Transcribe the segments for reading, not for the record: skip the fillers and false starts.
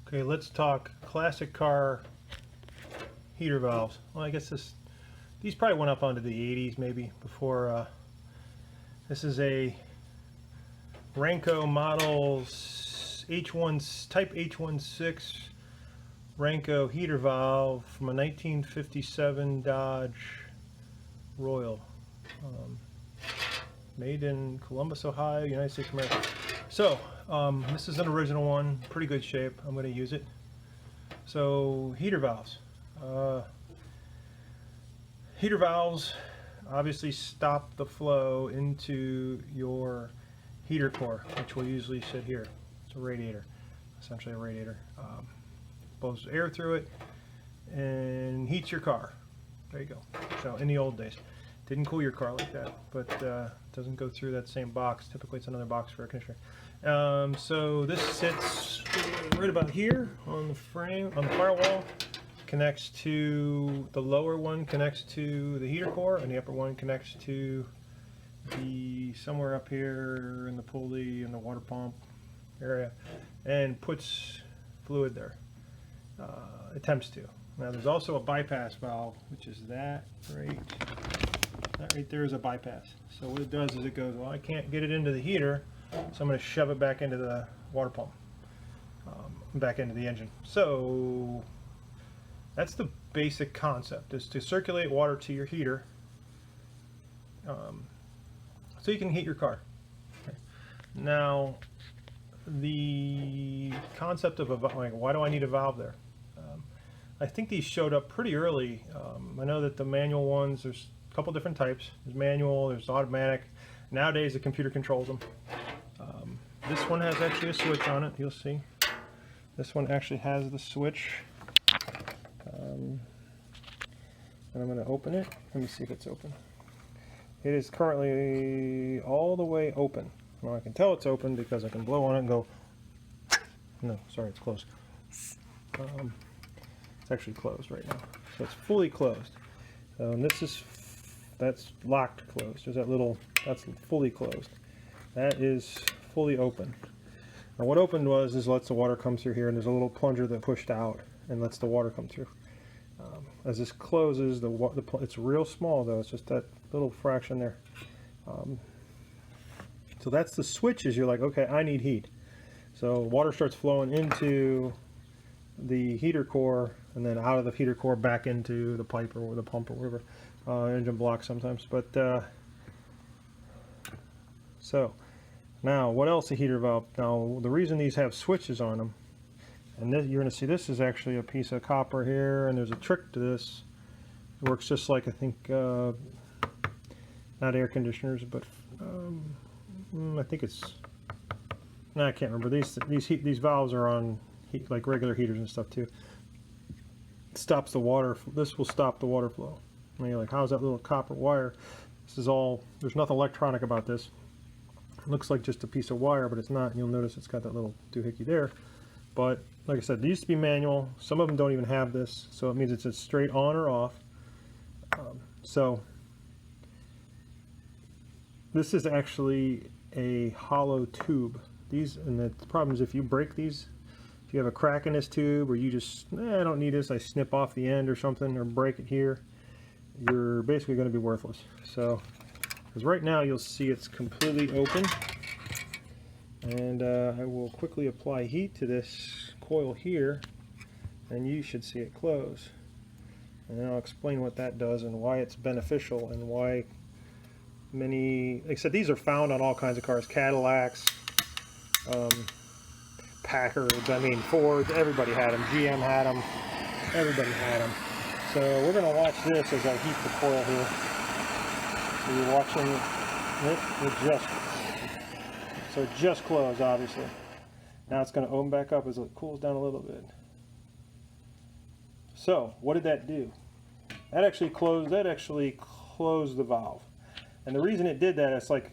Okay, let's talk classic car heater valves. Well, I guess these probably went up onto the 80s maybe before. This is a Ranco model H1 type H16 Ranco heater valve from a 1957 Dodge Royal, made in Columbus, Ohio, United States of America. So this is an original one, pretty good shape. I'm going to use it. So heater valves. Heater valves obviously stop the flow into your heater core, which will usually sit here. It's a radiator, essentially a radiator. Blows air through it and heats your car. There you go. So in the old days, didn't cool your car like that, but doesn't go through that same box. Typically it's another box for air conditioner. So this sits right about here on the frame, on the firewall. Connects to the lower one, connects to the heater core, and the upper one connects to the somewhere up here in the pulley and the water pump area, and puts fluid there. Attempts to. Now there's also a bypass valve, which is that right there is a bypass. So what it does is it goes, well, I can't get it into the heater, so I'm going to shove it back into the water pump, back into the engine. So that's the basic concept, is to circulate water to your heater so you can heat your car. Okay. Now, the concept of a valve, like, why do I need a valve there? I think these showed up pretty early. I know that the manual ones, there's a couple different types. There's manual, there's automatic. Nowadays the computer controls them. This one has actually a switch on it, you'll see. This one actually has the switch. And I'm going to open it. Let me see if it's open. It is currently all the way open. Well, I can tell it's open because I can blow on it and go. No, sorry, it's closed. It's actually closed right now. So it's fully closed. That's locked closed. There's that little, that's fully closed. That is fully open. Now what opened is lets the water come through here, and there's a little plunger that pushed out and lets the water come through. As this closes, it's real small though, it's just that little fraction there. So that's the switch, is you're like, okay, I need heat. So water starts flowing into the heater core, and then out of the heater core back into the pipe or the pump or whatever, engine block sometimes. But so now what else a heater valve? Now the reason these have switches on them, and this, you're going to see this is actually a piece of copper here, and there's a trick to this. It works just like, I think, not air conditioners, but I think it's, no, I can't remember. These valves are on like regular heaters and stuff too. It stops the water. This will stop the water flow. And you're like, how's that little copper wire? This is all, there's nothing electronic about this. It looks like just a piece of wire, but it's not. You'll notice it's got that little doohickey there. But like I said, they used to be manual. Some of them don't even have this, so it means it's a straight on or off. So this is actually a hollow tube. These, and the problem is if you break these, if you have a crack in this tube, or you just, I don't need this, I snip off the end or something, or break it here, you're basically going to be worthless. So, because right now you'll see it's completely open, and I will quickly apply heat to this coil here, and you should see it close. And then I'll explain what that does and why it's beneficial, and why many, like I said, these are found on all kinds of cars, Cadillacs, Packards, I mean Ford, everybody had them, GM had them, everybody had them. So we're going to watch this as I heat the coil here. So you're watching it just closed, obviously. Now it's going to open back up as it cools down a little bit. So what did that do? That actually closed the valve. And the reason it did that, it's like,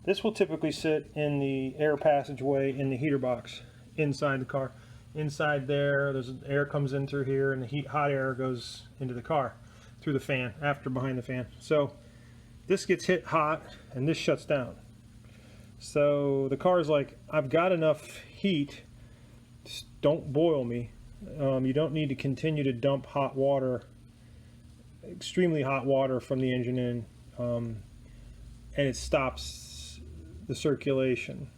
this will typically sit in the air passageway in the heater box inside the car. Inside there, there's air comes in through here, and the hot air goes into the car through the fan, behind the fan. So this gets hit hot, and this shuts down. So the car is like, I've got enough heat Just don't boil me. You don't need to continue to dump hot water, extremely hot water from the engine in, and it stops the circulation.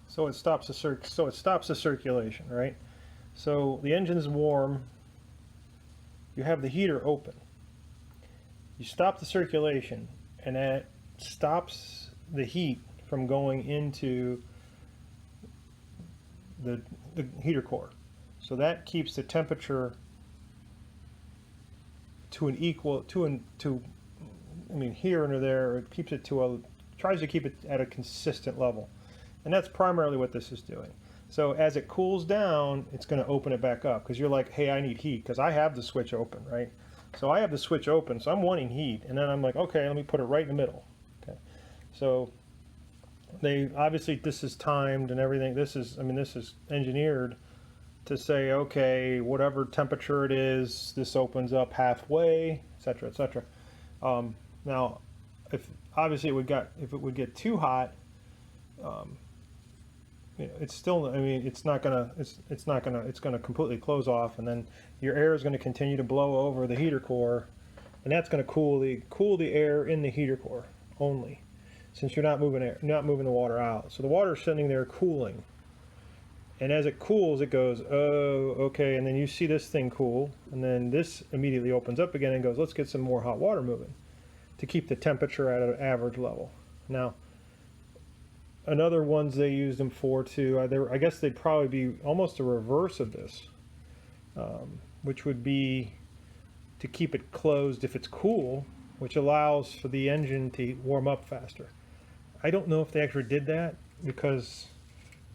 So it stops the circulation, right? So the engine's warm. You have the heater open. You stop the circulation, and that stops the heat from going into the heater core. So that keeps the temperature to an equal I mean, here and there, it keeps it tries to keep it at a consistent level. And that's primarily what this is doing. So as it cools down, it's going to open it back up, because you're like, hey, I need heat, because I have the switch open, right? So I have the switch open, so I'm wanting heat, and then I'm like, okay, let me put it right in the middle. Okay, so they obviously, this is timed and everything. This is engineered to say, okay, whatever temperature it is, this opens up halfway, etc., etc. Now, if obviously if it would get too hot, it's still, I mean, it's gonna completely close off, and then your air is going to continue to blow over the heater core, and that's going to cool the air in the heater core only, since you're not moving the water out. So the water is sitting there cooling, and as it cools, it goes, oh, okay, and then you see this thing cool, and then this immediately opens up again and goes, let's get some more hot water moving to keep the temperature at an average level. Now, another ones they use them for too, I guess they'd probably be almost a reverse of this, which would be to keep it closed if it's cool, which allows for the engine to warm up faster. I don't know if they actually did that, because,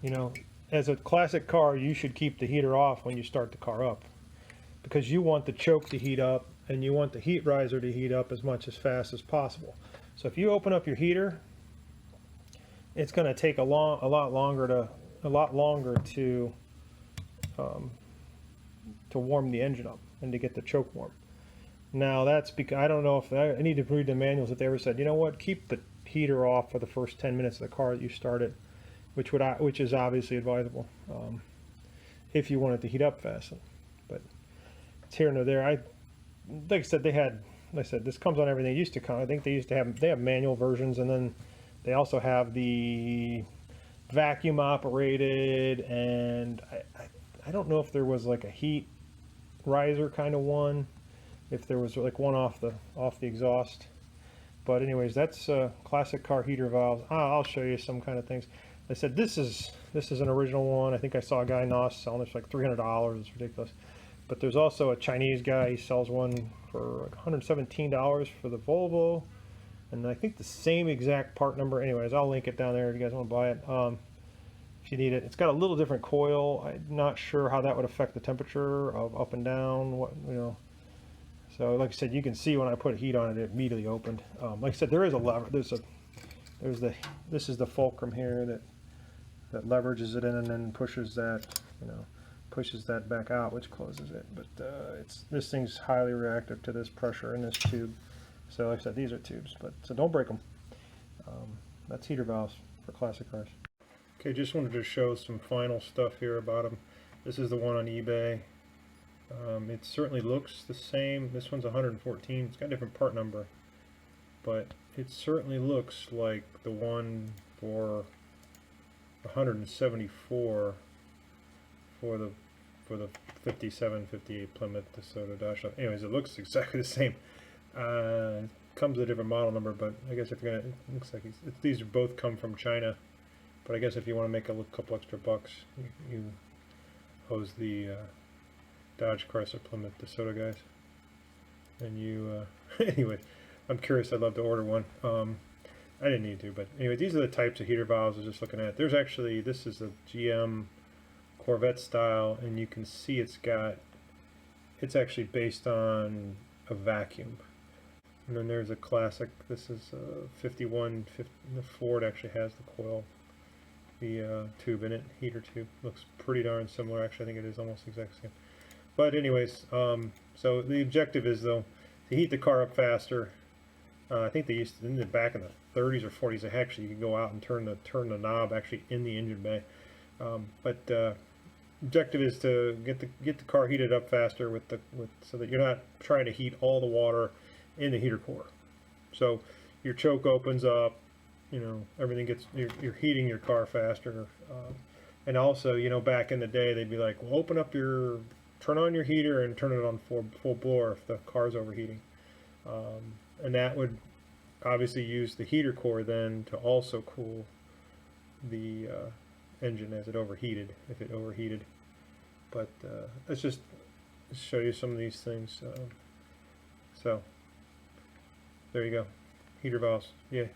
you know, as a classic car, you should keep the heater off when you start the car up, because you want the choke to heat up and you want the heat riser to heat up as fast as possible. So if you open up your heater, it's going to take a lot longer to warm the engine up and to get the choke warm. Now that's because I don't know if I need to read the manuals if they ever said, you know what, keep the heater off for the first 10 minutes of the car that you started, which is obviously advisable if you want it to heat up fast. But it's here and there. Like I said, this comes on everything. It used to come. I think they have manual versions, and then they also have the vacuum operated, and I don't know if there was like a heat riser kind of one, if there was like one off the exhaust. But anyways, that's classic car heater valves. I'll show you some kind of things. I said this is an original one. I think I saw a guy in NOS selling this for like $300. It's ridiculous. But there's also a Chinese guy. He sells one for like $117 for the Volvo, and I think the same exact part number. Anyways, I'll link it down there if you guys want to buy it. If you need it, it's got a little different coil. I'm not sure how that would affect the temperature of up and down. So like I said, you can see when I put heat on it, it immediately opened. Like I said, there is a lever. This is the fulcrum here that leverages it in and then pushes that back out, which closes it. But this thing's highly reactive to this pressure in this tube. So like I said, these are tubes, so don't break them. That's heater valves for classic cars. Okay, just wanted to show some final stuff here about them. This is the one on eBay. It certainly looks the same. This one's 114. It's got a different part number, but it certainly looks like the one for 174 for the 57, 58 Plymouth DeSoto Dash. Anyways, it looks exactly the same. Comes with a different model number, but I guess if you're gonna, it looks like these both come from China. But I guess if you want to make a couple extra bucks, you hose the Dodge, Chrysler, Plymouth DeSoto guys. And you, anyway, I'm curious. I'd love to order one. I didn't need to, but anyway, these are the types of heater valves I was just looking at. There's actually, this is a GM Corvette style, and you can see it's actually based on a vacuum. And then there's a classic. This is a 51. The Ford actually has the coil, the tube in it, heater tube. Looks pretty darn similar. Actually, I think it is almost the exact same. But anyways, so the objective is though to heat the car up faster. I think they used to, in the back in the 30s or 40s, actually you could go out and turn the knob actually in the engine bay. But objective is to get the car heated up faster so that you're not trying to heat all the water in the heater core. So your choke opens up, you know, everything gets, you're heating your car faster. And also, you know, back in the day, they'd be like, well, turn on your heater and turn it on full bore if the car's overheating. And that would obviously use the heater core then to also cool the engine as it overheated, if it overheated. But let's just show you some of these things. So there you go, heater valves. Yeah.